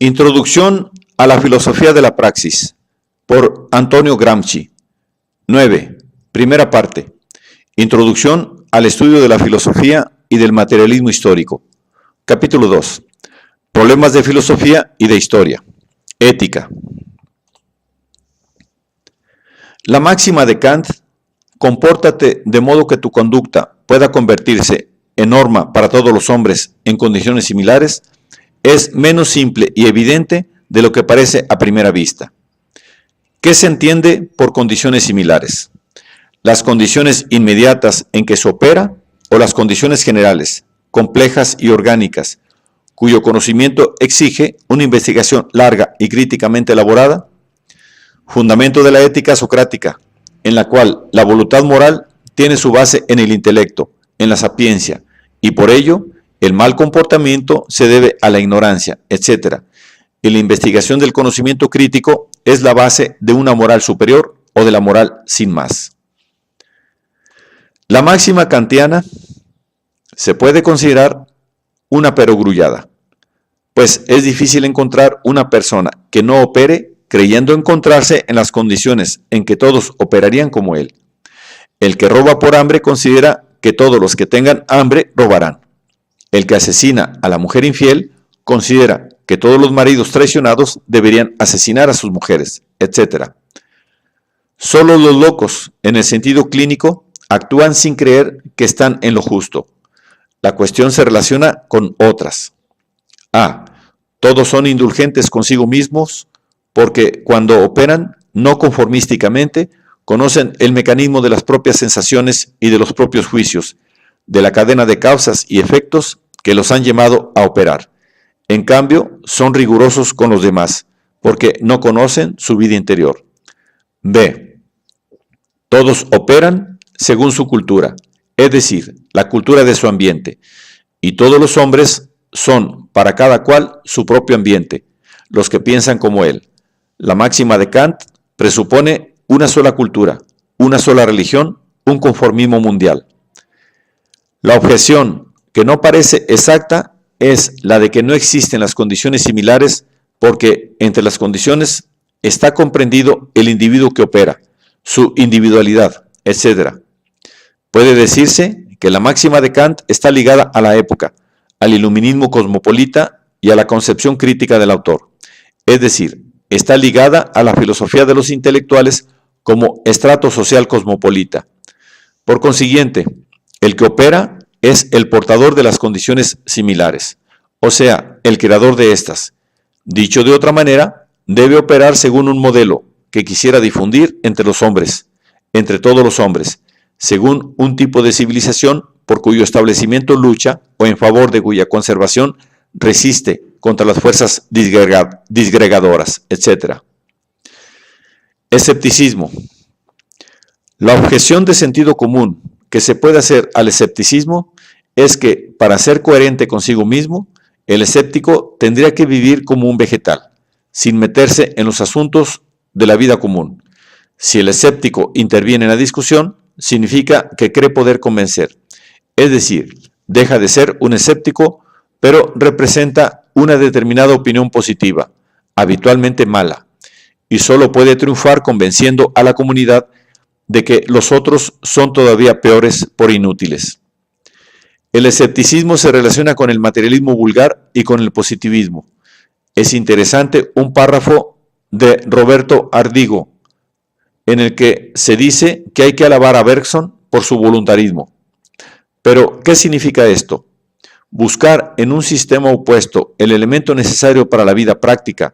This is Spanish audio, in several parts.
Introducción a la filosofía de la praxis, por Antonio Gramsci. 9. Primera parte. Introducción al estudio de la filosofía y del materialismo histórico. Capítulo 2. Problemas de filosofía y de historia. Ética. La máxima de Kant, compórtate de modo que tu conducta pueda convertirse en norma para todos los hombres en condiciones similares, es menos simple y evidente de lo que parece a primera vista. ¿Qué se entiende por condiciones similares? ¿Las condiciones inmediatas en que se opera o las condiciones generales, complejas y orgánicas, cuyo conocimiento exige una investigación larga y críticamente elaborada? Fundamento de la ética socrática, en la cual la voluntad moral tiene su base en el intelecto, en la sapiencia, y por ello el mal comportamiento se debe a la ignorancia, etc. Y la investigación del conocimiento crítico es la base de una moral superior o de la moral sin más. La máxima kantiana se puede considerar una perogrullada, pues es difícil encontrar una persona que no opere creyendo encontrarse en las condiciones en que todos operarían como él. El que roba por hambre considera que todos los que tengan hambre robarán. El que asesina a la mujer infiel considera que todos los maridos traicionados deberían asesinar a sus mujeres, etc. Solo los locos, en el sentido clínico, actúan sin creer que están en lo justo. La cuestión se relaciona con otras. A. Todos son indulgentes consigo mismos porque cuando operan no conformísticamente conocen el mecanismo de las propias sensaciones y de los propios juicios, de la cadena de causas y efectos que los han llamado a operar. En cambio, son rigurosos con los demás, porque no conocen su vida interior. B. Todos operan según su cultura, es decir, la cultura de su ambiente, y todos los hombres son, para cada cual, su propio ambiente, los que piensan como él. La máxima de Kant presupone una sola cultura, una sola religión, un conformismo mundial. La objeción, que no parece exacta, es la de que no existen las condiciones similares porque entre las condiciones está comprendido el individuo que opera, su individualidad, etc. Puede decirse que la máxima de Kant está ligada a la época, al iluminismo cosmopolita y a la concepción crítica del autor. Es decir, está ligada a la filosofía de los intelectuales como estrato social cosmopolita. Por consiguiente, el que opera es el portador de las condiciones similares, o sea, el creador de estas. Dicho de otra manera, debe operar según un modelo que quisiera difundir entre los hombres, entre todos los hombres, según un tipo de civilización por cuyo establecimiento lucha o en favor de cuya conservación resiste contra las fuerzas disgregadoras, etc. Escepticismo. La objeción de sentido común que se puede hacer al escepticismo es que, para ser coherente consigo mismo, el escéptico tendría que vivir como un vegetal, sin meterse en los asuntos de la vida común. Si el escéptico interviene en la discusión, significa que cree poder convencer. Es decir, deja de ser un escéptico, pero representa una determinada opinión positiva, habitualmente mala, y solo puede triunfar convenciendo a la comunidad de que los otros son todavía peores por inútiles. El escepticismo se relaciona con el materialismo vulgar y con el positivismo. Es interesante un párrafo de Roberto Ardigo, en el que se dice que hay que alabar a Bergson por su voluntarismo. Pero, ¿qué significa esto? Buscar en un sistema opuesto el elemento necesario para la vida práctica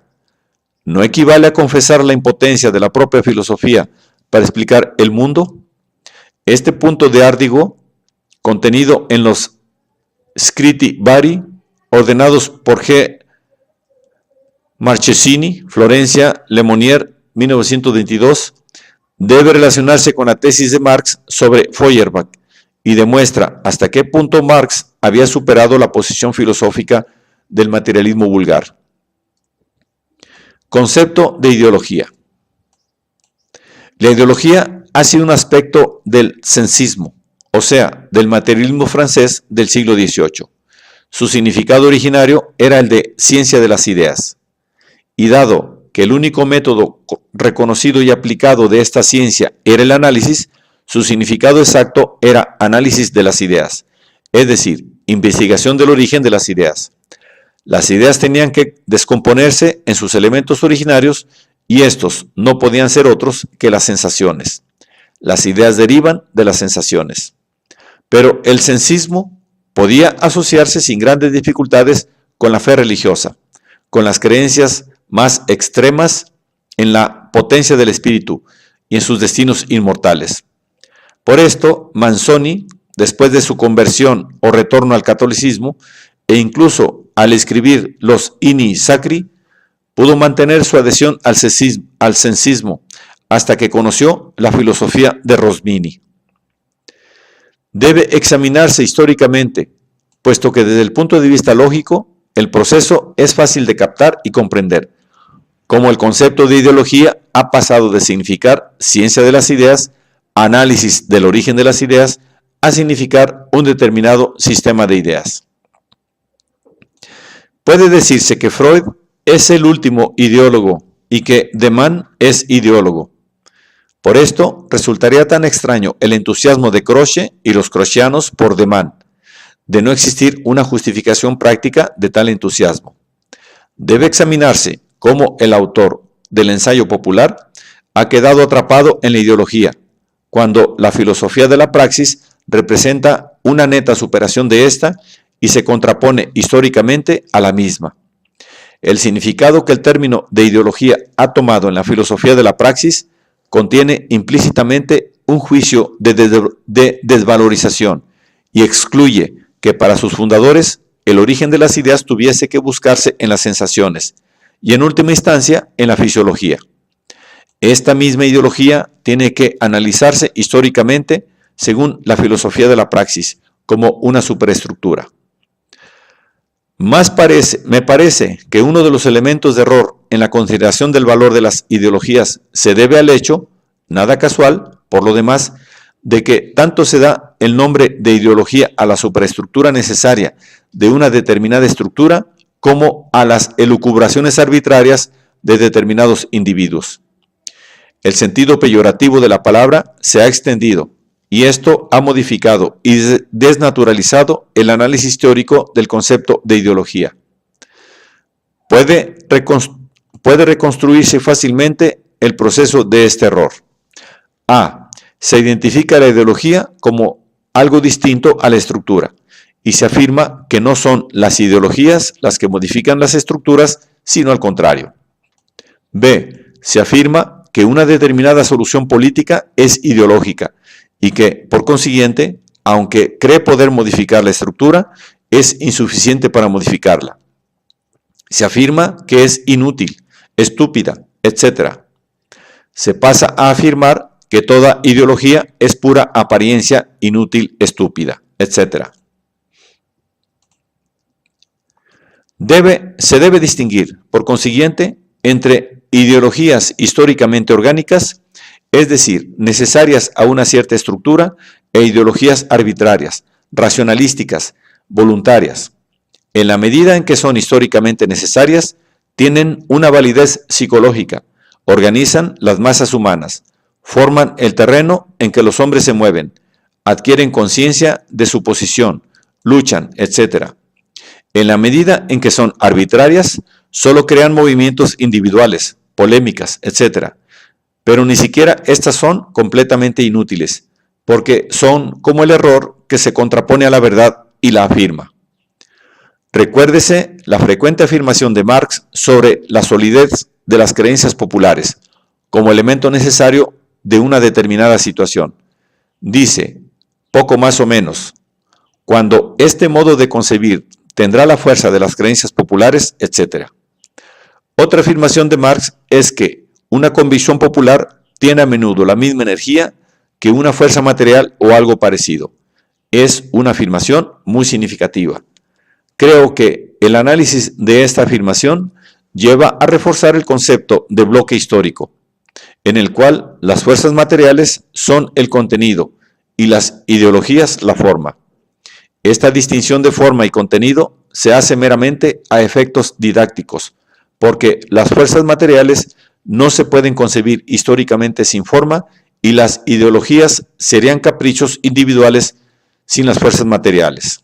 ¿no equivale a confesar la impotencia de la propia filosofía para explicar el mundo? Este punto de Ardigo, contenido en los Scritti Vari, ordenados por G. Marchesini, Florencia, Le Monnier, 1922, debe relacionarse con la tesis de Marx sobre Feuerbach y demuestra hasta qué punto Marx había superado la posición filosófica del materialismo vulgar. Concepto de ideología. La ideología ha sido un aspecto del sensismo, o sea, del materialismo francés del siglo XVIII. Su significado originario era el de ciencia de las ideas. y dado que el único método reconocido y aplicado de esta ciencia era el análisis, su significado exacto era análisis de las ideas, es decir, investigación del origen de las ideas. Las ideas tenían que descomponerse en sus elementos originarios y estos no podían ser otros que las sensaciones. Las ideas derivan de las sensaciones. Pero el sensismo podía asociarse sin grandes dificultades con la fe religiosa, con las creencias más extremas en la potencia del espíritu y en sus destinos inmortales. Por esto, Manzoni, después de su conversión o retorno al catolicismo, e incluso al escribir los Inni Sacri, pudo mantener su adhesión al sensismo hasta que conoció la filosofía de Rosmini. Debe examinarse históricamente, puesto que desde el punto de vista lógico, el proceso es fácil de captar y comprender, como el concepto de ideología ha pasado de significar ciencia de las ideas, análisis del origen de las ideas, a significar un determinado sistema de ideas. Puede decirse que Freud es el último ideólogo y que de Man es ideólogo. Por esto, resultaría tan extraño el entusiasmo de Croce y los crocianos por de Man, de no existir una justificación práctica de tal entusiasmo. Debe examinarse cómo el autor del ensayo popular ha quedado atrapado en la ideología, cuando la filosofía de la praxis representa una neta superación de esta y se contrapone históricamente a la misma. El significado que el término de ideología ha tomado en la filosofía de la praxis contiene implícitamente un juicio de desvalorización y excluye que para sus fundadores el origen de las ideas tuviese que buscarse en las sensaciones y en última instancia en la fisiología. Esta misma ideología tiene que analizarse históricamente según la filosofía de la praxis como una superestructura. Me parece que uno de los elementos de error en la consideración del valor de las ideologías se debe al hecho, nada casual, por lo demás, de que tanto se da el nombre de ideología a la superestructura necesaria de una determinada estructura como a las elucubraciones arbitrarias de determinados individuos. El sentido peyorativo de la palabra se ha extendido y esto ha modificado y desnaturalizado el análisis teórico del concepto de ideología. Puede reconstruirse fácilmente el proceso de este error. A. Se identifica la ideología como algo distinto a la estructura y se afirma que no son las ideologías las que modifican las estructuras, sino al contrario. B. Se afirma que una determinada solución política es ideológica y que, por consiguiente, aunque cree poder modificar la estructura, es insuficiente para modificarla. Se afirma que es inútil, estúpida, etc. Se pasa a afirmar que toda ideología es pura apariencia inútil, estúpida, etc. Se debe distinguir, por consiguiente, entre ideologías históricamente orgánicas, es decir, necesarias a una cierta estructura, e ideologías arbitrarias, racionalísticas, voluntarias. En la medida en que son históricamente necesarias, tienen una validez psicológica, organizan las masas humanas, forman el terreno en que los hombres se mueven, adquieren conciencia de su posición, luchan, etc. En la medida en que son arbitrarias, solo crean movimientos individuales, polémicas, etc. Pero ni siquiera estas son completamente inútiles, porque son como el error que se contrapone a la verdad y la afirma. Recuérdese la frecuente afirmación de Marx sobre la solidez de las creencias populares como elemento necesario de una determinada situación. Dice, poco más o menos, cuando este modo de concebir tendrá la fuerza de las creencias populares, etc. Otra afirmación de Marx es que una convicción popular tiene a menudo la misma energía que una fuerza material o algo parecido. Es una afirmación muy significativa. Creo que el análisis de esta afirmación lleva a reforzar el concepto de bloque histórico, en el cual las fuerzas materiales son el contenido y las ideologías la forma. Esta distinción de forma y contenido se hace meramente a efectos didácticos, porque las fuerzas materiales no se pueden concebir históricamente sin forma y las ideologías serían caprichos individuales sin las fuerzas materiales.